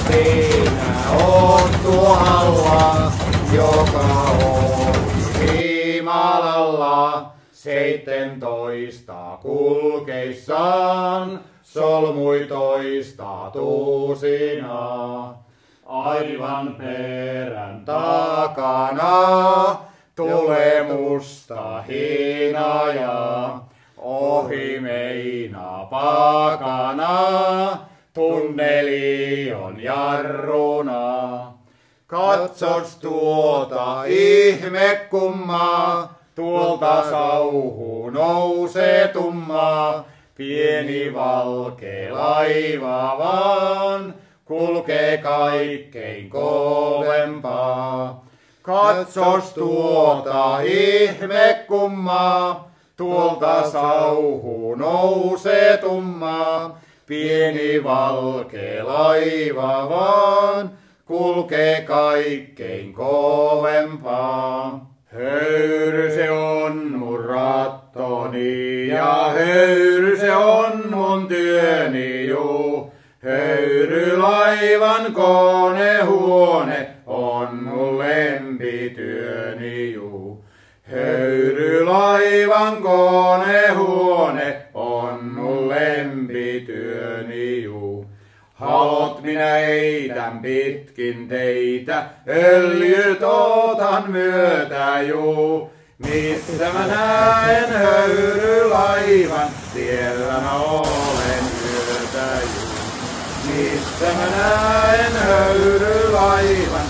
sinä oot tuolla, joka on Himalalla. 17 kulkeissaan solmuitoista tuusina. Aivan perän takana tulee musta hinaja. Ohi meinaa pakana, tunneli on jarruna. Katsos tuota ihmekummaa, tuolta sauhu nousee tummaa. Pieni valkea laiva vaan kulkee kaikkein kovempaa. Katsos tuota ihmekummaa, tuolta sauhu nousee tummaa. Pieni valkea laiva vaan kulkee kaikkein kovempaa. Höyry se on mun rattoni ja höyry se on mun työni juu. Höyrylaivan konehuone on mun lempityöni juu. Höyrylaivan konehuone on mun lempityöni juu. Halot minä heitän pitkin teitä, öljyt otan myötä juu. Missä mä näen höyrylaivan, siellä mä olen yötä juu. Missä mä näen höyrylaivan,